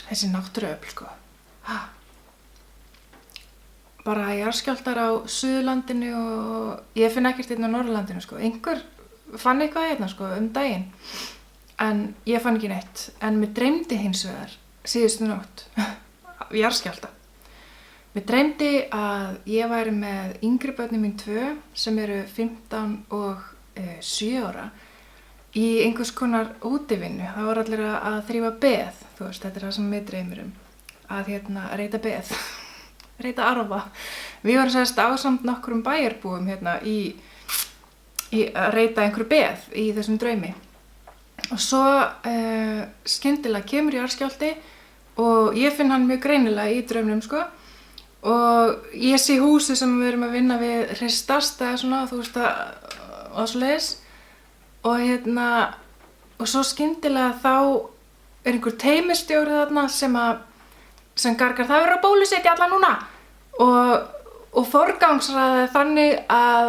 þessi náttúruöfl, sko. Bara jarðskjálftar á Suðurlandinu og ég finn ekkert hérna á Norðurlandinu, sko. Einhver fann eitthvað hérna, sko, daginn. En ég fann ekki neitt. En mér dreymdi hins vegar síðustu nótt jarðskjálfta. Mér dreymdi að ég væri með yngri börnin mín 2 sem eru 15 og 7 ára í einhvers konar útivinnu. Það voru allir að þrífa beð, þú veist, þetta er það sem mig dreymir að reyta beð, reyta arfa. Við vorum sérst ásamt nokkrum bæjarbúum í að reyta einhverju beð í þessum draumi. Og svo skyndilega kemur jarðskjálfti og ég finn hann mjög greinilega í draumnum, sko. Og ég sé húsið sem við erum að vinna við hristast eða svona, þú veist og svoleiðis. Og svo skyndilega þá er einhver teymistjóri þarna sem gargar, það verður að bólusetja alla núna. Og forgangsraðaði þannig að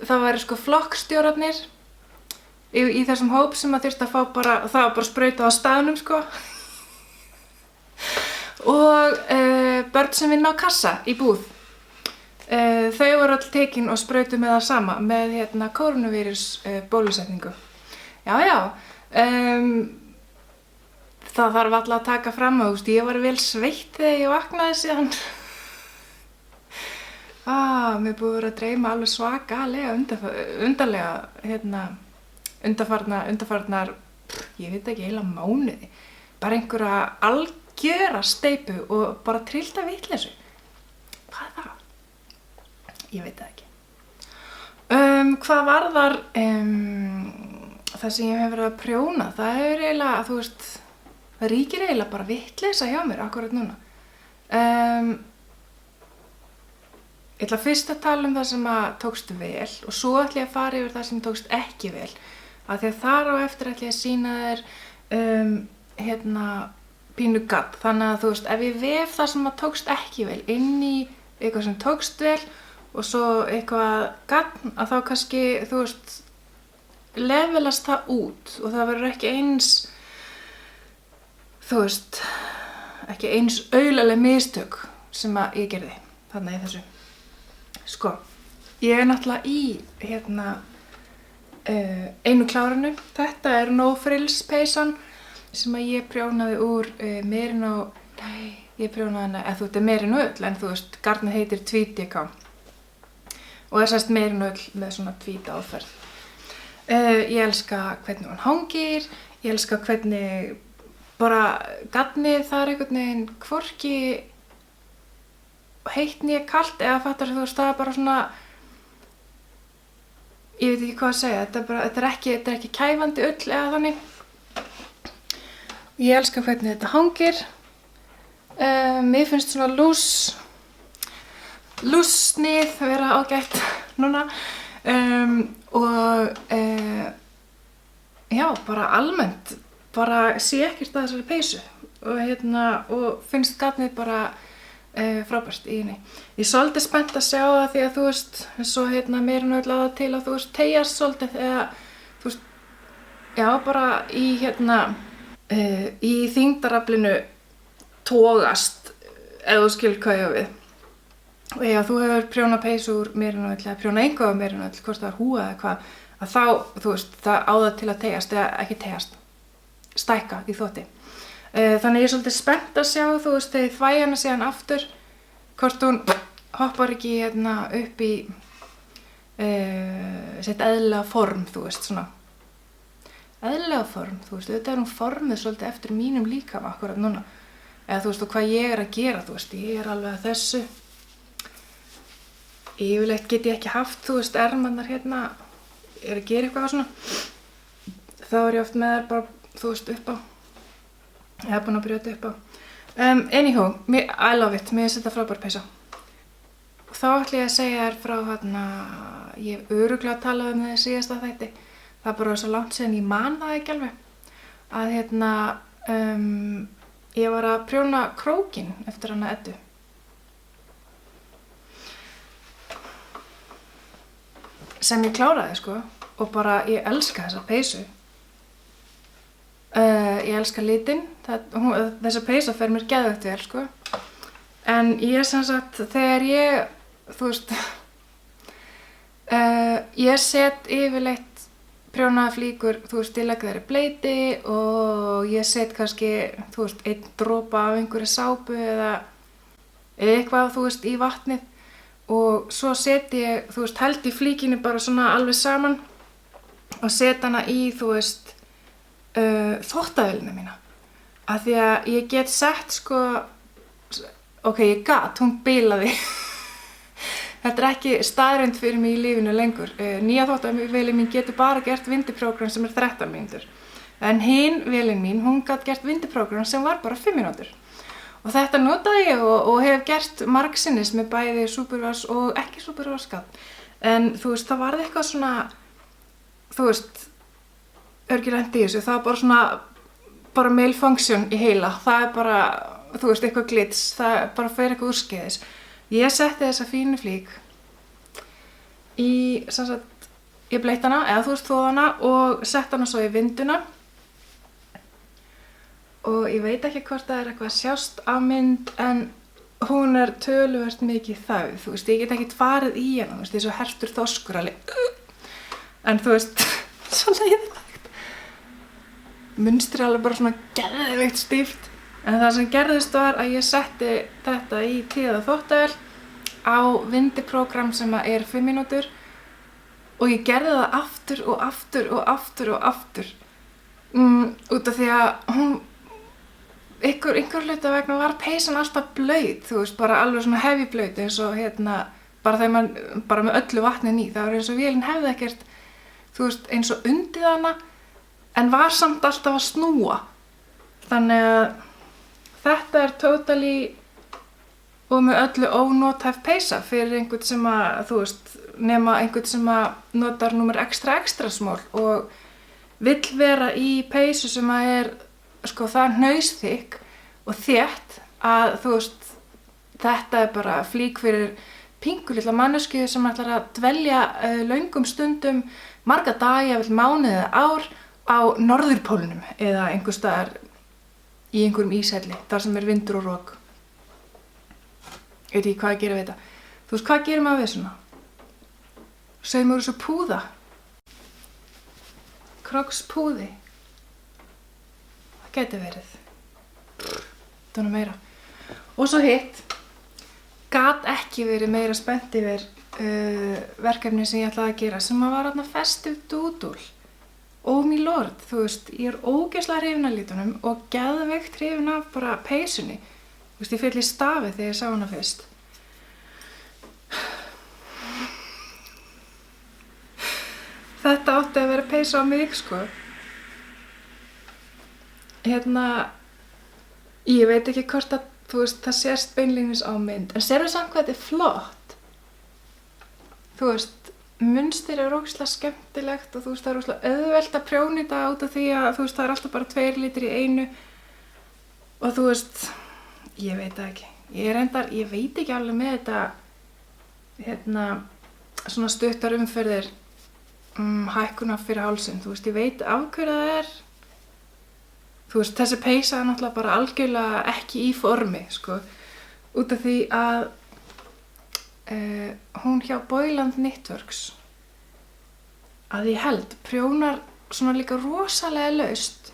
það væri sko flokkstjórarnir í þessum hóp sem að þyrfti að fá bara, það var bara sprautað á staðnum, sko. Og börn sem vinna á kassa í búð. Þau voru öll tekin og sprautuð með það sama, með kórónuvírus bólusetningu. Já. Það þarf alltaf að taka fram að, ég var vel sveitt þegar ég vaknaði síðan. Mér búið að vera að dreyma alveg svakalega undarlega, undanfarnar, ég veit ekki, heila mánuði. Bara einhverja algjöra steypu og bara trillta vitleysu. Hvað er það? Ég veit það ekki. Hvað varðar það sem ég hef verið að prjóna, það hefur eiginlega, þú veist, það ríkir eiginlega bara vitleysa hjá mér akkurat núna. Ég ætla fyrst að tala það sem að tókst vel og svo ætla ég að fara yfir það sem tókst ekki vel. Af því að þar á eftir ætla ég að sýna þér pínu gabb. Þannig að þú veist, ef ég vef það sem að tókst ekki vel inn í eitthvað sem tókst vel og svo eitthvað gabb, að þá kannski, þú veist, levelast það út og það verður ekki eins, þú veist, ekki eins aulaleg mistök sem að ég gerði þarna í þessu. Sko, ég er náttúrulega í einu klárinu. Þetta er No Frills peysan sem að ég prjónaði úr Merino, ég prjónaði hana, eða þú veist, Merino ull, en þú veist, garnið heitir Tweedeka og er sérst Merino ull með svona tvíta áferð. Ég elska hvernig hún hangir, ég elska hvernig bara garnið það er einhvern veginn hvorki heitt né kalt, eða fattar þú veist, það er bara svona, ég veit ekki hvað að segja, þetta er ekki kæfandi ull eða þannig. Ég elska hvernig þetta hangir. Mér finnst svona lús snið vera ágætt núna. Já, bara almennt, bara sé ekkert að þessari peysu og finnst garnið bara frábært í henni. Ég er svolítið spennt að sjá það því að þú veist, svo mér er náttúrulega til að þú veist, teyjast svolítið eða þú veist, já, bara í þyngdaraflinu togast, ef þú skilur hvað ég á við. Og ef þú hefur prjónað peysu úr Merino ull eða prjónað eitthvað úr Merino ull, hvort það er húa eða hvað, að þá, þú veist, það á það til að teyjast eða ekki teyjast, stækka í þvotti. Þannig ég er svolítið spennt að sjá, þú veist, þegar ég þvæ hana síðan aftur, hvort hún hoppar ekki upp í sitt eðlilega form, þú veist, svona. Eðlilega form, þú veist, auðvitað er hún formuð svolítið eftir mínum líkama akkurat núna. Eða þú veist, og hvað ég er að gera, þú veist, ég er alveg að þessu. Yfirleitt get ég ekki haft, þú veist, ermarnar er að gera eitthvað svona. Þá er ég oft með þær bara, þú veist, upp á. Ég hef búin að brjóta upp á. Anyhow, I love it, mér finnst þetta frábær peysa. Og þá ætla ég að segja þér frá ég hef örugglega talað það í síðasta þætti. Það er bara svo langt síðan ég man það ekki alveg. Að ég var að prjóna krókinn eftir hana Eddu. Sem ég kláraði, sko, og bara ég elska þessa peysu. Ég elska litinn, þessa peysa fer mér geðveikt vel, sko. En ég sem sagt, þegar ég, þú veist, ég set yfirleitt prjónaða flíkur, þú veist, ég legg þær í bleyti og ég set kannski, þú veist, 1 dropa af einhverju sápu eða eitthvað, þú veist, í vatnið og svo set ég, þú veist, held í flíkinu bara svona alveg saman og set hana í, þú veist, þvottavélina mína. Af því að ég get sett, sko, hún bilaði. Þetta er ekki staðreynd fyrir mig í lífinu lengur. Nýja þvottavélin mín getur bara gert vindiprógram sem er 13 mínútur. En hin vélin mín, hún gat gert vindiprógram sem var bara 5 mínútur. Og þetta notaði ég og hef gert margsinnis með bæði supervass og ekki supervassgat. En þú veist, það varð eitthvað svona, þú veist, örgilegt í þessu. Það var bara svona, bara malfunction í heila. Það er bara, þú veist, eitthvað glits. Það er bara fyrir eitthvað úrskeiðis. Ég setti þessa fínu flík í, sem sagt, ég bleitt hana, eða þú veist, þvoði hana og sett hana svo í vinduna. Og ég veit ekki hvort það er eitthvað sjást á mynd, en hún er töluvert mikið þægð, þú veist, ég get ekkert farið í hana, þú veist, ég er svo hertur þorskur alveg. En þú veist, svo leiðilegt. Munstrið alveg bara svona geðveikt stíft. En það sem gerðist var að ég setti þetta í tíða þvottavél á vindiprógram sem er 5 mínútur og ég gerði það aftur og aftur og aftur og aftur. Út af því að hún, einhver hluta vegna var peysan alltaf blaut, þú veist, bara alveg svona heavy blaut eins og bara þegar maður, bara með öllu vatnin í, það var eins og vélin hefði ekkert, þú veist, eins og undið hana en var samt alltaf að snúa. Þannig að þetta er totally og með öllu ónothæf peysa fyrir einhvern sem að, þú veist, nema einhvern sem að notar númer extra small og vill vera í peysu sem að er, sko, það hnausþykk og þétt að, þú veist, þetta er bara flík fyrir pingulitla manneskju sem ætlar að dvelja löngum stundum, marga daga, jafnvel mánuði eða ár á norðurpólunum eða einhvers staðar í einhverjum íshelli, þar sem er vindur og rok. Ég veit ekki hvað að gera við þetta. Þú veist, hvað gerir maður við svona? Saumur úr þessu púða. Crocs púði. Það gæti verið. Það er nú meira. Og svo hitt, gat ekki verið meira spennt yfir verkefni sem ég ætlaði að gera, sem að var þarna festive doodle. Oh my lord, þú veist, ég er ógeðslega hrifin af litunum og geðveikt hrifin af bara peysunni. Þú veist, ég féll í stafið þegar ég sá hana fyrst. Þetta átti að vera peysa á mig, sko. Ég veit ekki hvort að, þú veist, það sést beinlínis á mynd, en sérðu samt hvað þetta er flott? Þú veist, munstir er ógeðslega skemmtilegt og þú veist, það er ógeðslega auðvelt að prjóna þetta út af því að, þú veist, það er alltaf bara 2 litir í einu og þú veist, ég veit það ekki. Ég veit ekki alveg með þetta, svona stuttar umferðir hækkunar fyrir hálsinn, þú veist, ég veit af hverju það er. Þú veist, þessi peysa er náttúrulega bara algjörlega ekki í formi, sko, út af því að hún hjá Boyland Knitworks að ég held prjónar svona líka rosalega laust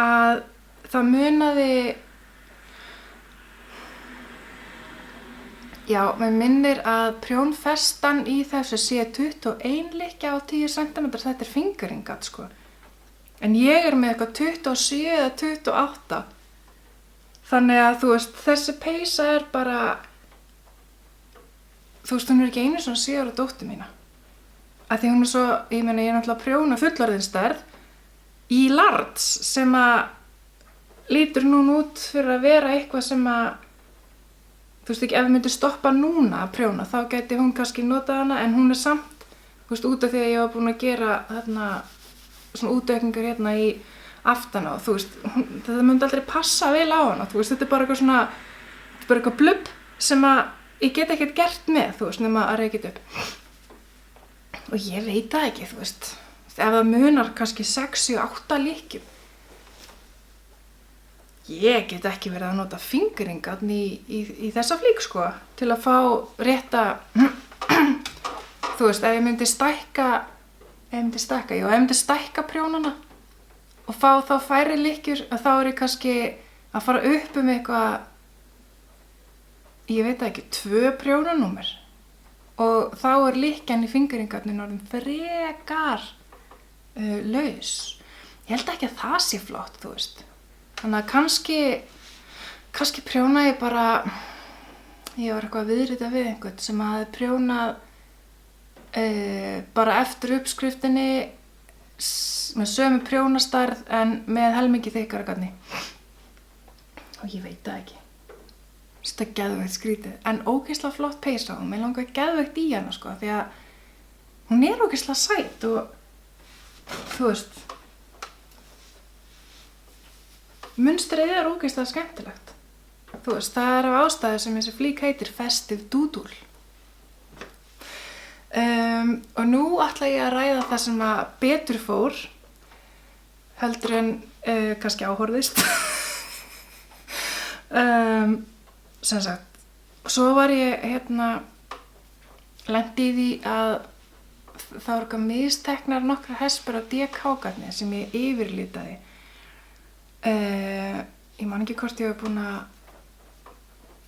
að það munaði, já, mér minnir að prjónfestan í þessu sé 21 lykkja á 10 cm, þetta er fingerringat, sko. En ég er með eitthvað 27 eða 28. Þannig að, þú veist, þessi peysa er bara, þú veist, hún er ekki einu svona 7 ára dóttur mína. Af því hún er svo, ég meina, ég er náttúrulega að prjóna fullorðinsstærð í large sem að lítur núna út fyrir að vera eitthvað sem að, þú veist ekki, ef við myndum stoppa núna að prjóna, þá gæti hún kannski notað hana, en hún er samt, þú veist, út af því að ég var búin að gera þarna svona útaukningar hérna í aftan á, þú veist, þetta myndi aldrei passa vel á hana, þú veist, þetta er bara eitthvað svona, þetta er bara eitthvað blubb sem að ég get ekkert gert með, þú veist, nema að reykja þetta upp. Og ég veit það ekki, þú veist, ef það munar kannski 6, 7, 8 lykkjum, ég get ekki verið að nota fingeringarn í þessa flík sko, til að fá rétta, þú veist, ef ég myndi stækka prjónana og fá þá færri lykkjur, þá ég kannski að fara upp eitthvað, ég veit ekki, 2 prjónanúmer og þá lykkjan í fingeringarnir orðin frekar laus. Ég held ekki að það sé flott, þú veist. Þannig að kannski prjóna ég bara, ég var eitthvað að viðrita við einhvern sem hafði prjónað bara eftir uppskriftinni með sömu prjónastærð en með helmingi þykkara garni. Og ég veit það ekki. Þetta geðveikt skrítið. En ógeðslega flott peysa og mér langar geðveikt í hana sko, því að hún ógeðslega sæt og þú veist, munstrið ógeðslega skemmtilegt. Þú veist, það af ástæðu sem þessi flík heitir Festive Doodle. Og nú ætla ég að ræða það sem að betur fór heldur en kannski áhorfðist. Sem sagt, svo var ég lenti í því að það voru eitthvað misteknar nokkrar hespur af DK-garni sem ég yfirlitaði. Ég man ekki hvort ég hef búin að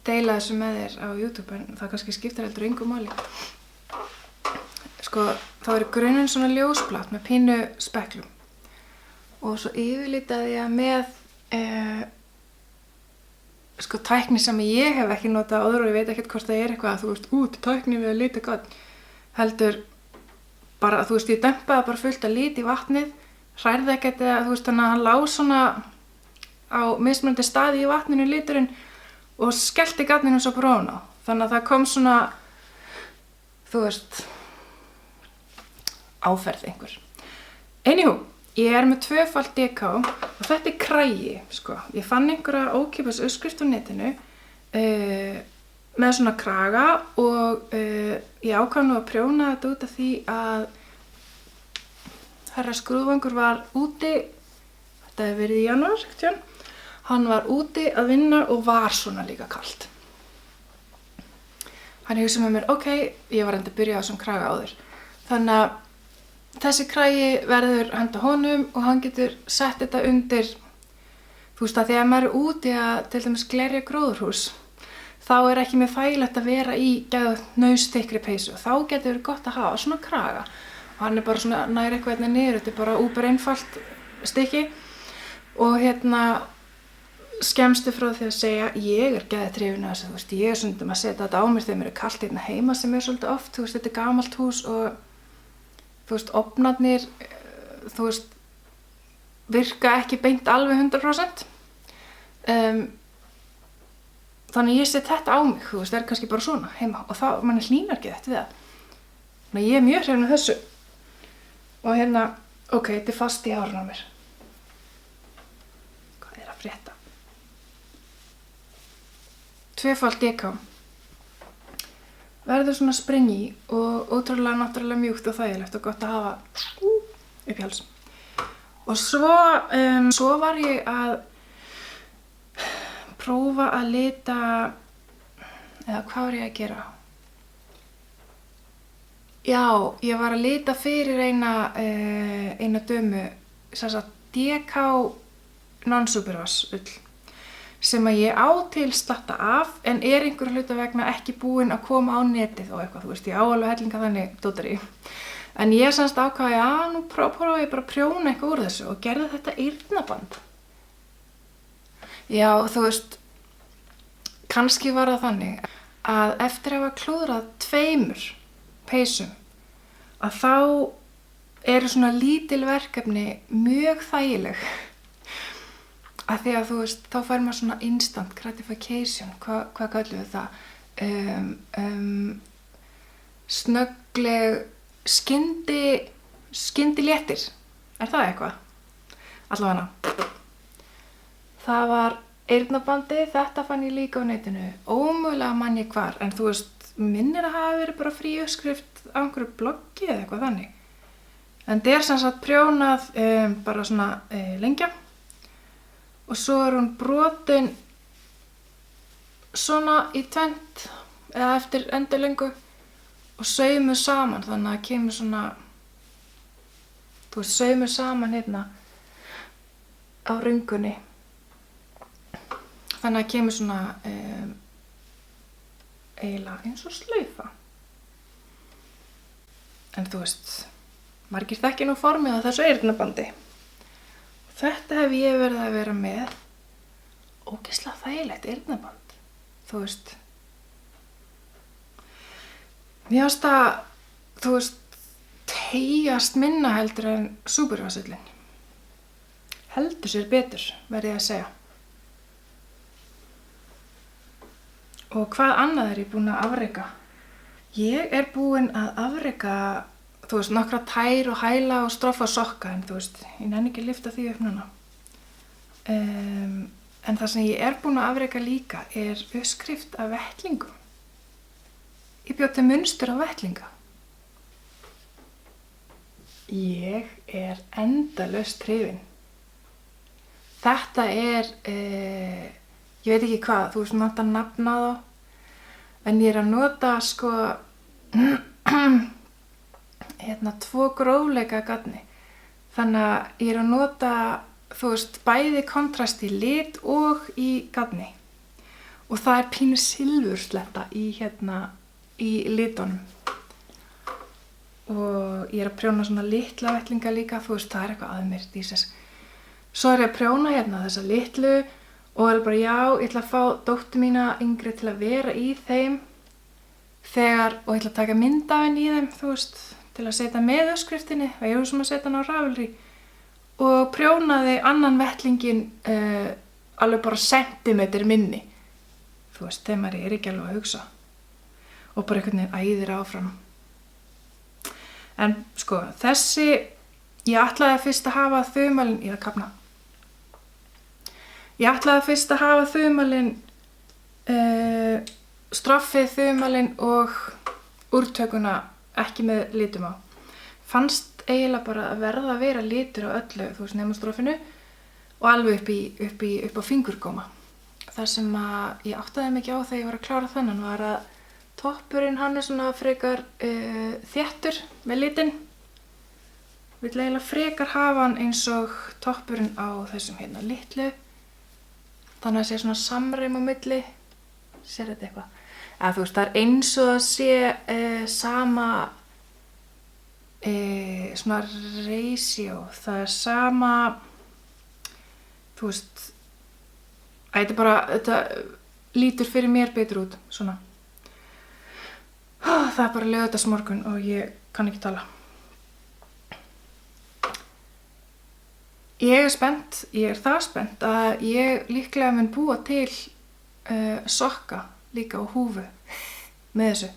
deila þessu með þér á YouTube, en það kannski skiptir heldur engu máli. Sko, þá í grunninn svona ljósblatt með pínu speklum og svo yfirlitaði ég með sko tækni sem ég hef ekki notað áður og ég veit ekkert hvort það eitthvað að þú veist, út tækni við að lita gott, heldur bara, þú veist, ég dempaði bara fullt af lit í vatnið, hrærði ekkert eða þú veist, þannig að hann lá svona á mismunandi staði í vatninu liturinn og skellti gatninu svo bara ofan á, þannig að það kom svona, þú veist, áferð einhver. Anywho, ég með 2-falt DK og þetta kragi, sko. Ég fann einhverja ókeypis uppskrift á netinu með svona kraga og ég ákvað nú að prjóna þetta út af því að herra skrúðvangur var úti, þetta hefur verið í janúar, hann var úti að vinna og var svona líka kalt. Hann hugsaði með mér, ok, ég var enda að byrja á þessum kraga áður. Þannig að þessi kragi verður handa honum og hann getur sett þetta undir, þú veist að þegar maður úti að til dæmis glerja gróðurhús, þá ekki mjög þægilegt að vera í nausþykkri peysu. Þá getur verið gott að hafa svona kraga. Og hann bara svona nær eitthvað niður, þetta bara úper einfalt stykki. Og skemmstu frá því að segja, ég geðveikt hrifin af þessu, þú veist, ég stundum að setja þetta á mér þegar mér kalt heima sem svolítið oft, þú veist, þetta gamalt hús og þú veist, ofnarnir, þú veist, virka ekki beint alveg 100%. Þannig ég set þetta á mig, þú veist, kannski bara svona heima og þá, manni hlýnar ekki þetta við það. Þannig ég mjög hrifin af þessu. Og ok, þetta fast í hárinu á mér. Hvað að frétta? 2-falt DK. Verður svona springi og ótrúlega náttúrulega mjúkt og þægilegt og gott að hafa upp í hals. Og svo var ég að prófa að lita, eða hvað var ég að gera? Já, ég var að lita fyrir eina dömu, sem sagt DK non-superwash ull, sem að ég á til slatta af en einhverja hluta vegna ekki búin að koma á netið og eitthvað, þú veist, ég á alveg hellinga þannig dótari. En ég semst ákvað, nú prófa ég bara að prjóna eitthvað úr þessu og gerði þetta eyrnaband. Já, þú veist, kannski var það þannig að eftir að hafa klúðrað 2 peysum, að þá eru svona lítil verkefni mjög þægileg. Að því að þú veist, þá fær maður svona instant gratification, hvað kallum við það? Snöggleg skyndiléttir, það eitthvað? Allavega. Það var eyrnabandi, þetta fann ég líka á netinu, ómögulega man ég hvar, en þú veist, minnir að hafa verið bara frí uppskrift á einhverju bloggi eða eitthvað þannig. En þetta sem sagt prjónað bara svona lengja og svo hún brotin svona í tvennt eða eftir endilöngu og saumuð saman þannig að kemur svona saumuð saman hérna á rungunni þannig að kemur svona eiginlega eins og slaufa en margir þekkja nú formið á þessu eyrnabandi þetta hef ég verið að vera með ógeðslega þægilegt eyrnaband mér finnst það teygjast minna heldur en súpervasillinn heldur sér betur verð ég að segja og hvað annað er ég búin að afreka ég er búin að afreka nokkra tær og hæla og stroffa sokka en ég nenni ekki að lyfta því upp núna en það sem ég er búin að afreka líka er uppskrift af vettlingum ég bjó til munstur af vettlinga ég er endalaust hrifin þetta er ég veit ekki hvað þú nota nafn á þá en ég er að nota tvo grófleika gatni þannig að ég er að nota bæði kontrast í lit og í gatni og það er pínu silfursletta í litunum og ég er að prjóna svona litla vettlinga líka það er eitthvað að mér díses svo er ég að prjóna þessa litlu og er bara já, ég ætla að fá dóttur mína yngri til að vera í þeim og ég ætla að taka mynd af henni í þeim til að setja með uppskriftinni og ég að setja hann á Ravelry og prjónaði annan vettlingin alveg bara sentimeter minni þegar maður er ekki alveg að hugsa og bara einhvern veginn æðir áfram en þessi ég ætlaði fyrst að hafa þumalinn ég er að kafna ég ætlaði fyrst að hafa þumalinn stroffið þumalinn og úrtökuna ekki með litum á fannst eiginlega bara að verða að vera litur á öllu nema stroffinu og alveg upp á fingurgóma það sem að ég áttaði mig ekki á þegar ég var að klára þennan var að toppurinn hann er svona frekar þéttur með litinn vill eiginlega frekar hafa hann eins og toppurinn á þessum litlu þannig að sé svona samræmi á milli sér þetta eitthvað eða það er eins og að sé sama svona ratio það er sama þetta lítur fyrir mér betur út svona það er bara laugardagsmorgun og ég kann ekki tala ég er það spennt að ég líklega mun búa til sokka líka og húfu með þessu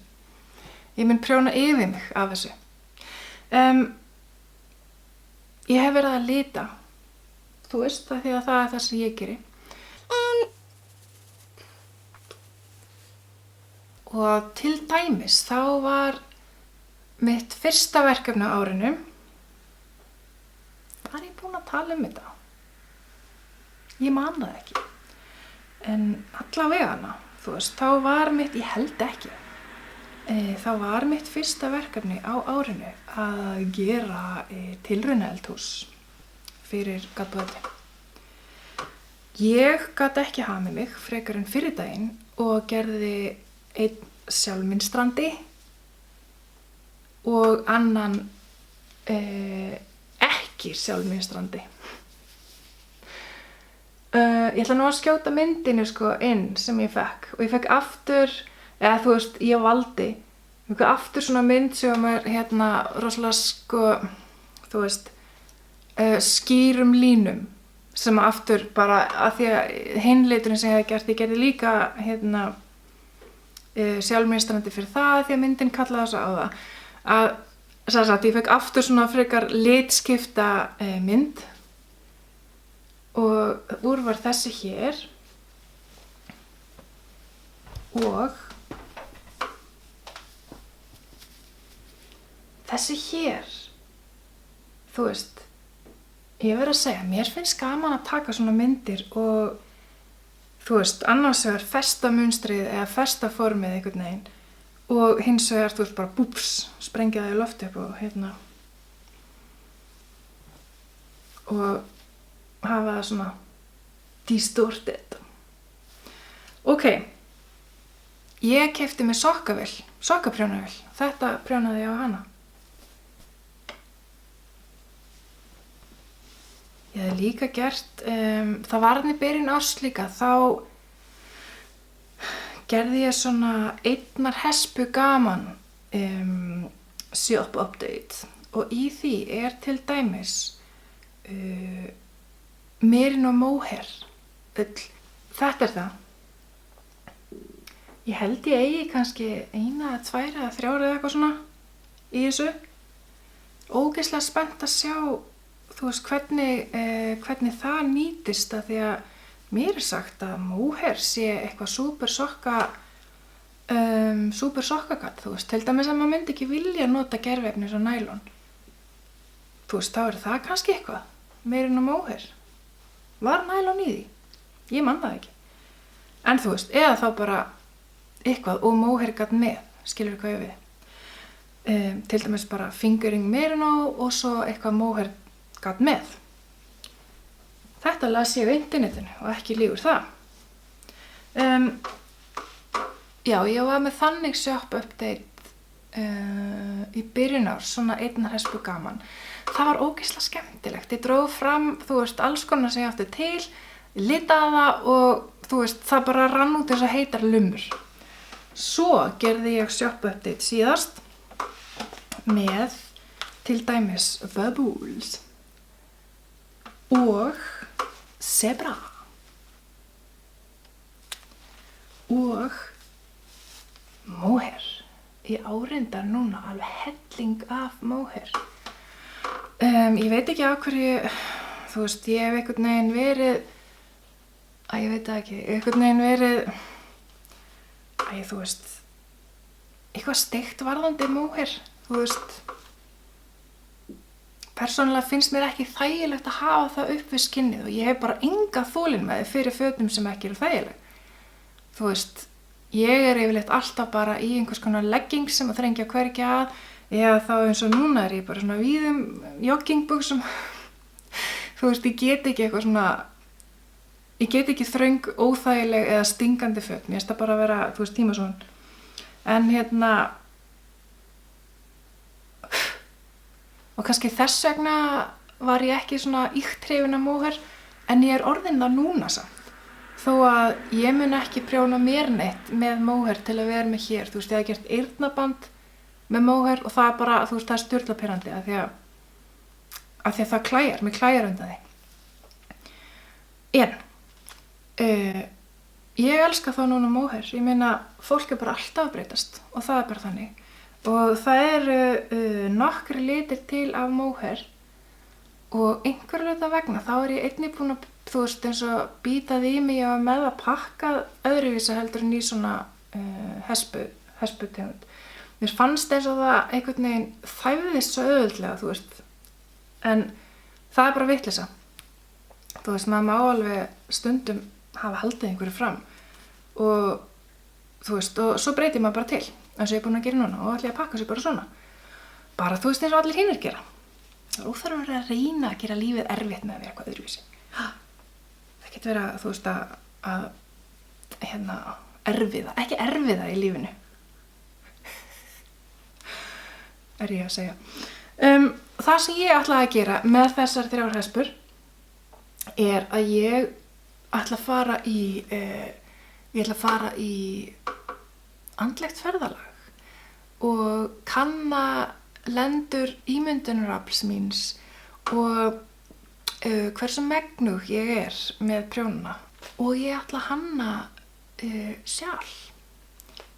ég mun prjóna yfir mig af þessu ég hef verið að lita það því að það er það sem ég geri og til dæmis þá var mitt fyrsta verkefni á árinu var ég búin að tala þetta ég man það ekki en allavega þá var mitt ég held ekki þá var mitt fyrsta verkefni á árinu að gera tilraunaeldhús fyrir gatbúðarnir. Ég gat ekki hamið mig frekar en fyrir daginn og gerði einn sjálfmynstrandi og annan ekki sjálfmynstrandi. Ég ætla nú að skjóta myndinu inn sem ég fekk og ég fekk aftur eða ég valdi aftur svona mynd sem er rosalega skýrum línum sem aftur bara að því að hinn liturinn sem ég hef gert, ég gerði líka sjálfmynstrandi fyrir það því að myndin kallaði þess á það að ég fekk aftur svona frekar litskipta mynd og úr var þessi hér og þessi hér þú veist, ég verð að segja, mér finnst gaman að taka svona myndir og þú veist, annars vegar festa munstrið eða festa formið einhvern veginn og hins vegar, þú veist, bara búps, sprengja það í loft upp og og hafa það svona distorted. Ok, ég keypti mér sokkaprjónavél, þetta prjónaði ég á hana. Ég hef líka gert, það var í byrjun árs líka, þá gerði ég svona einnar hespu gaman shop update og í því til dæmis merino mohair ull. Þetta það. Ég held ég eigi kannski 1, 2 eða 3 eða eitthvað svona í þessu. Ógeðslega spennt að sjá þú veist hvernig það nýtist að því að mér sagt að mohair sé eitthvað súper sokkagatt, þú veist, til dæmis að maður myndi ekki vilja nota gervefni svo nælon. Þú veist, þá það kannski eitthvað, merino mohair. Var nælon í því? Ég man það ekki. En þú veist, eða þá bara eitthvað og mohair gatt með, skilur hvað ég við. Til dæmis bara fingering merino og svo eitthvað mohair gatt með. Þetta las ég á internetinu og ekki lígur það. Já, ég var með þannig shop update í byrjun árs, svona einnar hespu gaman. Það var ógeðslega skemmtilegt. Ég dró fram, þú veist, alls konar sem ég átti til, litaði það og þú veist, það bara rann út eins og heitar lumur. Svo gerði ég shop update síðast með til dæmis bubbles og zebra og mohair. Ég árindar núna alveg helling af mohair. Ég veit ekki af hverju, þú veist, ég hef einhvern veginn verið, ég veit það ekki, einhvern veginn verið, þú veist, eitthvað steikt varðandi mohair, þú veist. Persónulega finnst mér ekki þægilegt að hafa það upp við skinnið og ég hef bara enga þolinmæði fyrir fötum sem ekki eru þægileg. Þú veist, ég yfirleitt alltaf bara í einhvers konar leggings sem að þrengja hvergi að, eða þá eins og núna ég bara svona víðum joggingbuxum. Þú veist, ég get ekki eitthvað svona, ég get ekki þröng, óþægileg eða stingandi föt. Mér finnst það bara að vera, þú veist, tímasón. En og kannski þess vegna var ég ekki svona ýkt hrifin af mohair, en ég orðin það núna samt. Þó að ég mun ekki prjóna mér neitt með mohair til að vera með hér. Þú veist, ég hef gert eyrnaband með mohair og það bara, þú veist, það sturlapirrandi af því að það klæjar, mér klæjar undan því. En ég elska þá núna mohair. Ég meina, fólk bara alltaf að breytast og það bara þannig. Og það eru nokkri litir til af mohair og einhverju hluta vegna þá ég einnig búin að, þú veist, eins og bítað í mig og með að pakka öðruvísi heldur en í svona hesputegund. Mér fannst eins og það einhvern veginn þæfðist svo auðveldlega, þú veist. En það bara vitleysa. Þú veist, maður má alveg stundum hafa haldið einhverju fram og þú veist, og svo breytir maður bara til. Eins og ég búin að gera núna og ætla ég að pakka sér bara svona. Bara þú veist eins og allir hinir gera. Það óþarf að reyna að gera lífið erfitt með að vera eitthvað öðruvísi. Það getur verið að, þú veist, erfiða, ekki erfiða í lífinu. Ég að segja. Það sem ég ætlaði að gera með þessar 3 hespur að ég ætla að fara í andlegt ferðalag og kanna lendur ímyndunarafls míns og hversu megnug ég með prjónuna og ég ætla að hanna sjálf.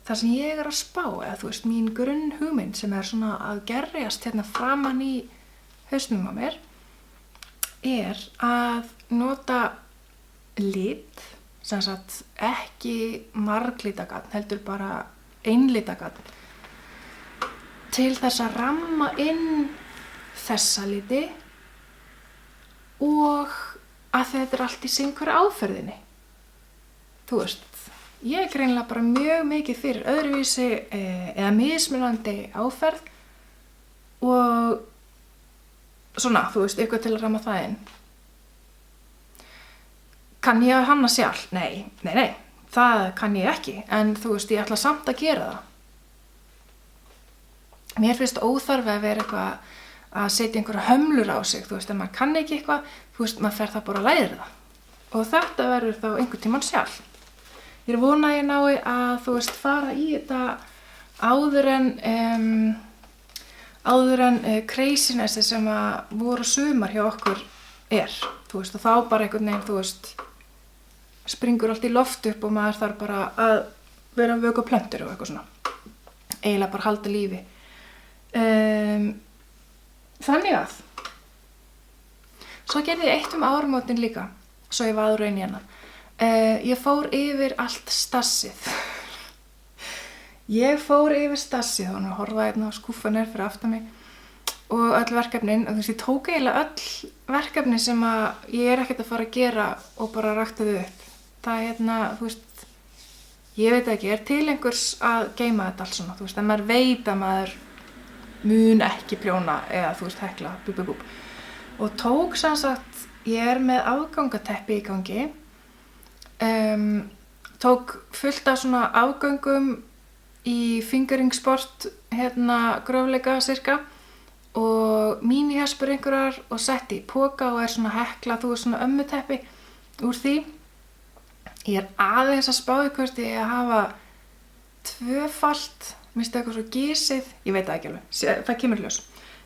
Það sem ég að spá, eða þú veist, mín grunnhugmynd sem svona að gerjast hérna framan í hausnum á mér að nota lit, sem sagt ekki marglitagarn, heldur bara einlitagarn til þess að ramma inn þessa liti og að þetta allt í einhverju áferðinni. Þú veist, ég greinilega bara mjög mikið fyrir öðruvísi eða mismunandi áferð og svona, þú veist, eitthvað til að ramma það inn. Kann ég að hanna sjálf? Nei, það kann ég ekki, en þú veist, ég ætla samt að gera það. Mér finnst óþarfi að vera eitthvað að setja einhverja hömlur á sig, þú veist, ef maður kann ekki eitthvað, þú veist, maður fer það bara að læra það. Og þetta verður þá einhvern tímann sjálf. Ég vona að ég nái að, þú veist, fara í þetta áður en crazinessi sem að voru sumar hjá okkur þú veist, og þá bara einhvern veginn, þú veist, springur allt í loft upp og maður þarf bara að vera að vöka plöntur og eitthvað svona. Eiginlega bara halda lífi. Þannig að svo gerði ég eitt áramótin líka, svo ég var raun í hana. Ég fór yfir allt stassið. Ég fór yfir stassið og hann horfaði hérna á skúffan fyrir aftan mig og öll verkefnin, og þú veist, ég tók eiginlega öll verkefni sem að ég ekkert að fara að gera og bara rakti þau upp. Það hérna, þú veist, ég veit ekki, til einhvers að geyma þetta allt svona, þú veist, en maður veit að maður mun ekki prjóna eða, þú veist, hekla, búb. Og tók sem sagt, ég með afgangateppi í gangi, tók fullt af svona afgöngum í fingering sport, hérna, grófleika cirka, og mínihespur einhverjar og setti í poka og svona hekla, þú veist, svona ömmuteppi úr því. Ég aðeins að spá í hvort ég að hafa tvöfalt, minnst eitthvað svo gísið, ég veit það ekki alveg, það kemur ljós.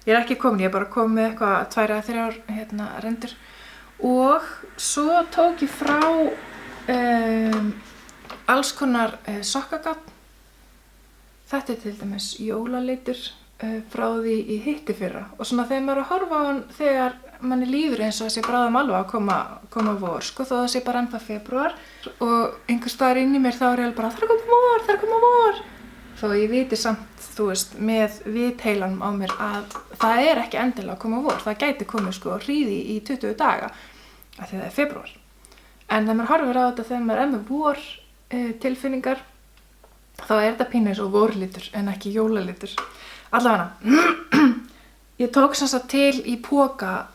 Ég ekki komin, ég bara kom með eitthvað 2 eða 3 hérna rendur. Og svo tók ég frá alls konar sokkagatn. Þetta til dæmis jólalitur frá því í hittifyrra. Og svona þegar maður að horfa á hann þegar manni líður eins og það sé bráðum alveg að koma vor, sko, þó það sé bara ennþá febrúar. Og einhvers staðar inn í mér þá ég bara, það er að koma vor. Þó ég viti samt, þú veist, með vitheilanum á mér að það er ekki endilega að koma vor. Það gæti komið, sko, hríði í 20 daga, af því það er febrúar. En þegar maður horfir á þetta þegar maður er með vor tilfinningar, þá er þetta pínu eins og vorlitur en ekki jólalitur. Allavega, ég tók sem sagt til í poka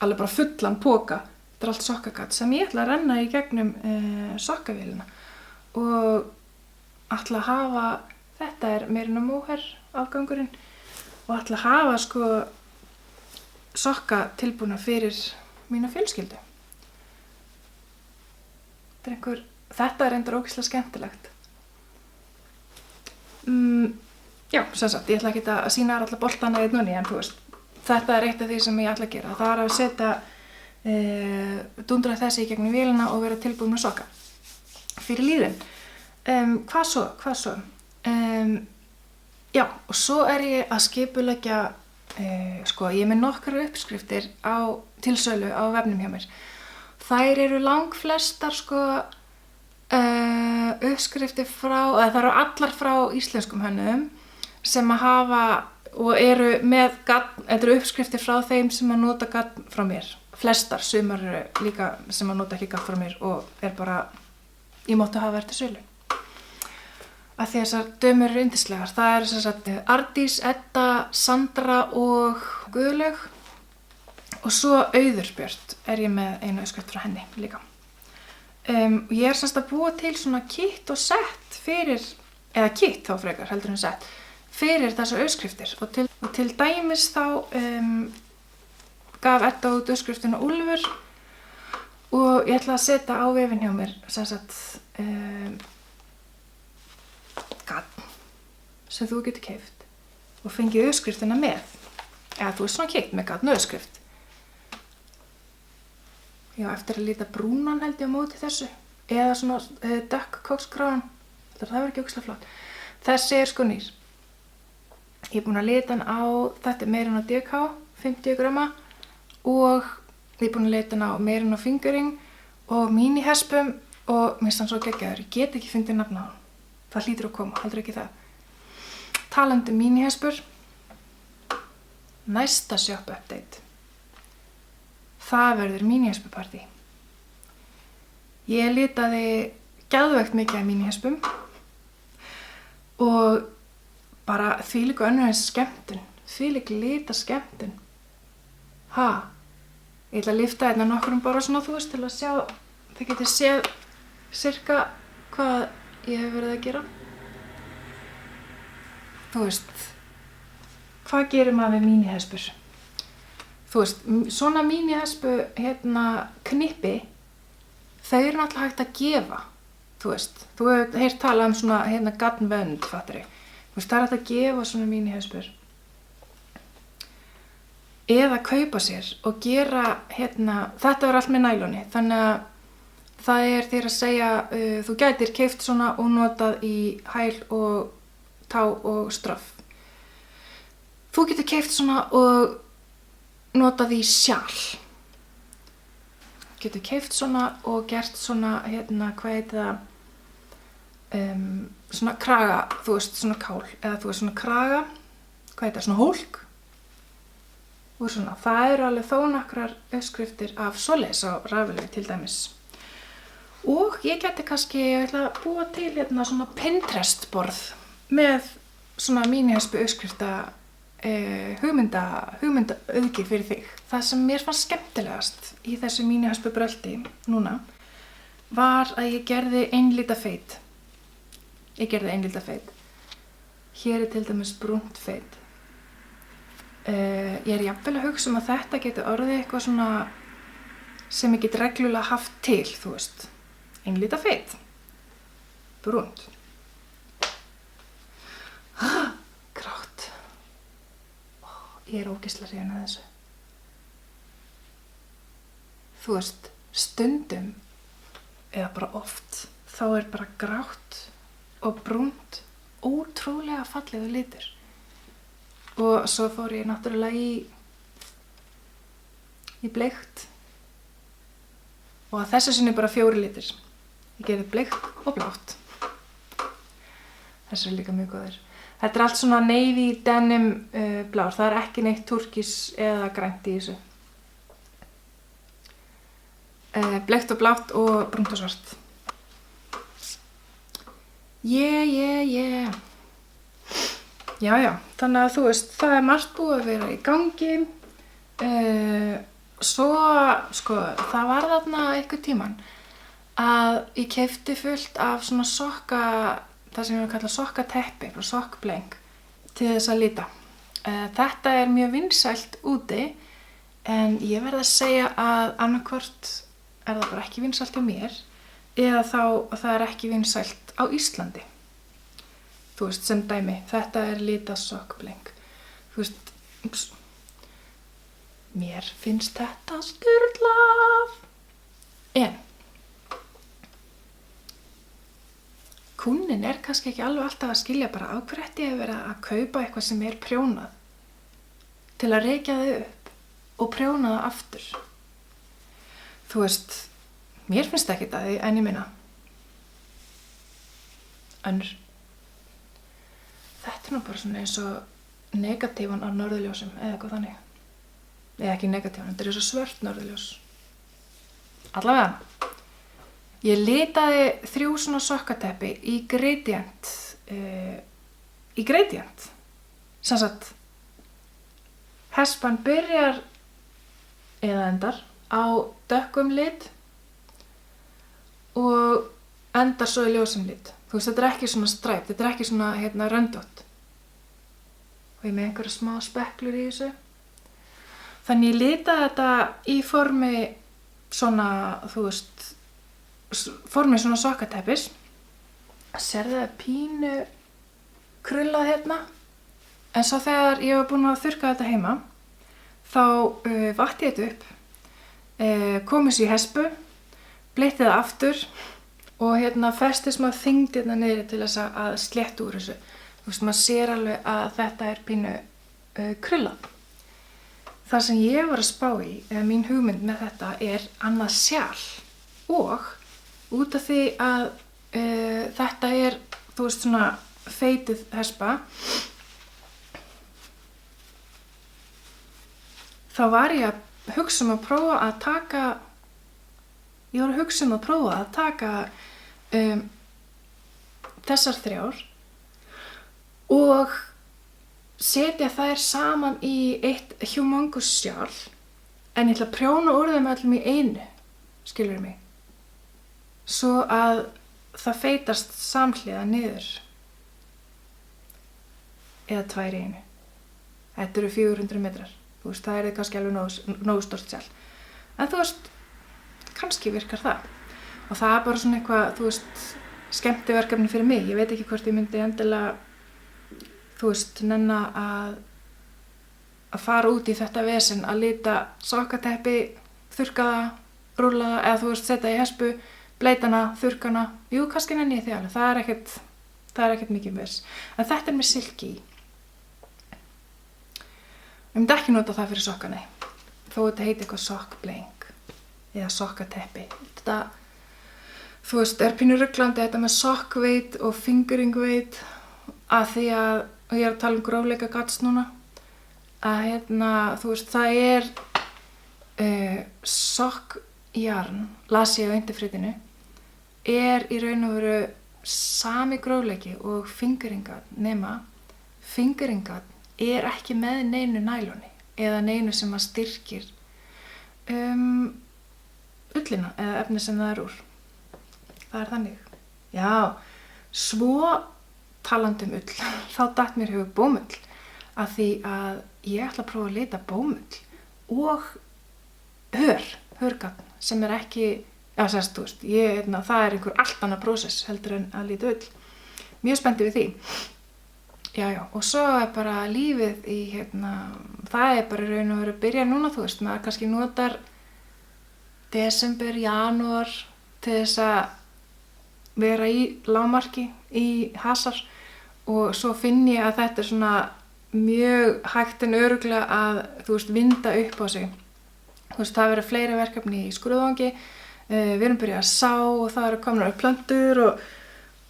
alveg bara fullan poka. Þetta er allt sokkagat sem ég ætla að renna í gegnum sokkavélina og ætla að hafa, þetta er Merino Mohair afgangurinn, og ætla að hafa sko sokka tilbúna fyrir mína fjölskyldu. Þetta er reyndar ógeðslega skemmtilegt. Já, sem sagt, ég ætla ekki að sýna alla boltana einn núni, en þú veist, þetta er eitt af því sem ég ætla að gera. Það er að setja dundra þessi í gegnum vélina og vera tilbúin með sokka fyrir líðin. Hvað svo? Já, og svo er ég að skipuleggja, sko, ég er með nokkrar uppskriftir til sölu á vefnum hjá mér. Þær eru langflestar, sko, uppskriftir það eru allar frá íslenskum hönnuðum sem að hafa og eru með gatn, þetta eru uppskriftir frá þeim sem að nota gatn frá mér. Flestar, sumar eru líka sem að nota ekki gatn frá mér og er bara, ég mátti hafa þær til sölu. Af því þessar dömur eru yndislegar. Það eru sem sagt Ardís, Edda, Sandra og Guðlaug. Og svo Auðurbjört er ég með einu uppskrift frá henni líka. Ég er sem sagt að búa til svona kit og sett fyrir, eða kit þá frekar heldur en sett, fyrir þessar uppskriftir. Og til dæmis þá gaf Edda út uppskriftina Úlfur og ég ætla að setja á vefinn hjá mér sem sagt gatn sem þú getur keypt og fengið uppskriftina með. Eða þú veist svona kit með gatn og uppskrift. Já, eftir að líta brúnan held ég á móti þessu. Eða svona dökk kóksgráan. Það var ekki ógeðslega flott. Þessi er sko nýr. Ég er búin að lita hann á, þetta er Merino DK, 50 grama. Og ég er búin að lita hann á Merino Fingering og mínihespum og minnst hann svo geggjaður. Ég get ekki fundið nafn á hann. Það hlýtur að koma, heldur ekki það. Talandi mínihespur. næsta shop update. Það verður mínihespupartí. Ég litaði geðveikt mikið af mínihespum og bara þvílík önnur eins skemmtun, þvílík lita skemmtun. Ég ætla að lyfta hérna nokkrum bara svona þú veist til að sjá, þið getið séð sirka hvað ég hef verið að gera. Þú veist, hvað gerir maður við mínihespur? Þú veist, svona mínihespu knippi, þau eru náttúrulega hægt að gefa, þú veist. Þú hefur heyrt talað svona gagnvönd, fattarðu. Þú veist, það er hægt að gefa svona mínihespur. Eða kaupa sér og gera, þetta er allt með næloni, þannig að það er þér að segja, þú gætir keypt svona og notað í hæl og tá og straff. Þú getur keypt svona og notað í sjal. Getur keypt svona og gert svona, hvað heitir það, svona kraga, þú veist, svona kál, eða þú veist, svona kraga, hvað heitir það, svona hólk. Og svona, það eru alveg þó nokkrar uppskriftir af svoleiðis á rafvelvi til dæmis. Og ég geti kannski, ég ætla að búa til svona Pinterest-borð með svona mínihespu uppskrifta hugmyndaauðgi fyrir þig. Það sem mér fannst skemmtilegast í þessu mínihespu brölti núna var að ég gerði 1 lita feit. Ég gerði 1 lita feit. Hér er til dæmis brúnt feit. Ég er jafnvel að hugsa að þetta geti orðið eitthvað svona sem ég get reglulega haft til, þú veist. 1 lita feit. Brúnt. Grátt. Ég er ógeðslega hrifin af þessu. Þú veist, stundum, eða bara oft, þá er bara grátt og brúnt ótrúlega fallegur litur. Og svo fór ég náttúrulega í bleikt. Og að þessu sinni bara 4 litir. Ég gerði bleikt og blátt. Þessu er líka mjög góður. Þetta er allt svona navy denim blár. Það er ekki neitt turkis eða grænt í þessu. Bleikt og blátt og brúnt og svart. Yeah. Já, þannig að þú veist, það er margt búið að vera í gangi. Svo, sko, það var þarna einhvern tímann að ég keypti fullt af svona sokka, það sem ég kalla sokkateppi, sokkbleng, til þess að lita. Þetta er mjög vinsælt úti, en ég verð að segja að annarkvort er það bara ekki vinsælt hjá mér, eða þá að það er ekki vinsælt á Íslandi. Þú veist, sem dæmi, þetta er litað sokkbleng. Þú veist, mér finnst þetta sturlað. En kúnnin er kannski ekki alveg alltaf að skilja bara á hverju ætti ég að vera að kaupa eitthvað sem er prjónað til að rekja þau upp og prjóna það aftur. Þú veist, mér finnst ekki það en ég minna. Önnur. Þetta er nú bara svona eins og negatífan af norðurljósum eða eitthvað þannig. Eða ekki negatífan, þetta er eins og svört norðurljós. Allavega. Ég litaði 3 svona sokkateppi í gradient. Sem sagt, hespan byrjar eða endar á dökkum lit og endar svo í ljósum lit. Þú veist, þetta er ekki svona stræp, þetta er ekki svona röndótt. Og ég með einhverja smá speklur í þessu. Þannig ég litaði þetta í formi svona, þú veist, formi svona sokkateppis. Sérðu það pínu krullað hérna. En svo þegar ég var búin að þurrka þetta heima, þá vatt ég þetta upp, kom þessu í hespu, bleytti það aftur, og festi smá þyngd hérna niðri til þess að slétta úr þessu. Þú veist, maður sér alveg að þetta er pínu krullað. Það sem ég var að spá í, eða mín hugmynd með þetta, er annað sjal. Og út af því að þetta er, þú veist, svona feituð hespa, þá var ég að hugsa um að prófa að taka þessar 3 og setja þær saman í eitt humongous sjal, en ég ætla að prjóna úr þeim öllum í einu, skilurðu mig, svo að það feitast samhliða niður, eða 2 í einu. Þetta eru 400 metrar, þú veist, það er kannski alveg nógu stórt sjal, en þú veist, kannski virkar það, og það er bara svona eitthvað, þú veist, skemmtiverkefni fyrir mig. Ég veit ekki hvort ég myndi endilega, þú veist, nenna að fara út í þetta vesen, að lita sokkateppi, þurrka það, rúlla það, eða þú veist, setja í hespu, bleitana, þurrkana. Jú, kannski nenni ég því alveg, það er ekkert mikið ves. En þetta er með silki í. Ég myndi ekki nota það fyrir sokkana, þó þetta heiti eitthvað sokkbleing eða sokkateppi. Þetta, þú veist, er pínu ruglandi þetta með sokkveit og fingeringveit, að því að, og ég er að tala um grófleika gats núna, að þú veist, það er sokkjarn, las ég á Interfritinu, er í raun og veru sami grófleiki og fingeringat, nema fingeringat er ekki með neinu næloni eða neinu sem að styrkir ullina eða efni sem það er úr. Það er þannig. Já, svo talandi um ull, þá datt mér í hug bómull, af því að ég ætla að prófa að lita bómull og hörgarn sem er ekki, já, sérst, þú veist, það er einhver allt annað prósess heldur en að lita ull. Mjög spennt við því. Já, og svo er bara lífið í, það er bara raun og veru að byrja núna, þú veist, maður kannski notar desember, janúar til þess að vera í lágmarki í hasar, og svo finn ég að þetta er svona mjög hægt en örugglega að, þú veist, vinda upp á sig. Þú veist, það verður fleiri verkefni í Skrúðvangi, við erum byrjað að sá og það eru komnar upp plöntur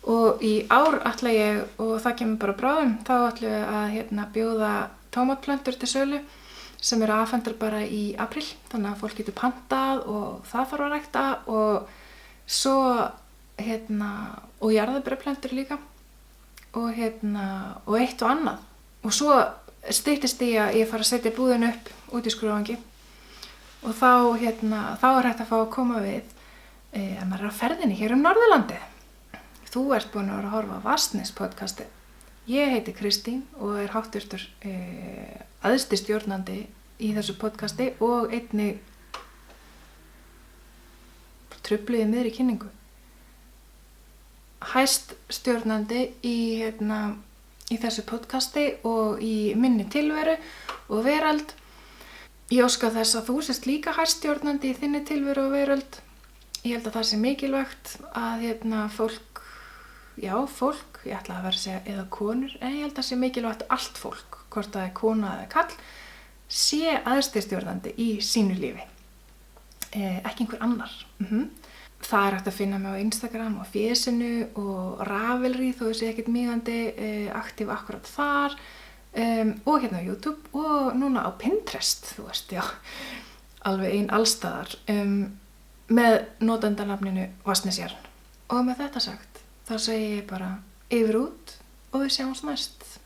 og í ár ætla ég, og það kemur bara bráðum, þá ætlum við að bjóða tómatplöntur til sölu sem eru afhentar bara í apríl, þannig að fólk getur pantað og það þarf að rækta, og svo og jarðarberjaplöntur líka og og eitt og annað, og svo styttist í að ég fara að setja búðin upp út í Skrúðvangi, og þá er hægt að fá að koma við ef maður er á ferðinni hér Norðurlandið. Þú ert búin að vera að horfa á Vatnsnes podcastið. Ég heiti Kristín og er háttvirtur æðsti stjórnandi í þessu podcasti og einnig trufluð í miðri kynningu. Hæst stjórnandi í þessu podcasti og í minni tilveru og veröld. Ég óska þess að þú sést líka hæst stjórnandi í þinni tilveru og veröld. Ég held að það sé mikilvægt að fólk, ég ætla að vera að segja eða konur, en ég held að það sé mikilvægt allt fólk, hvort það er kona eða kall, sé aðstyrstjórnandi í sínu lífi, ekki einhver annar. Það er hægt að finna mig á Instagram og Fésinu og Ravelry, þó sé ekkert mýgandi aktív akkurat þar, og á YouTube og núna á Pinterest, þú veist, já, alveg ein allstaðar, með notendanafninu Vatnsnesjarn. Og með þetta sagt, þá segi ég bara yfir út og við sjáumst næst.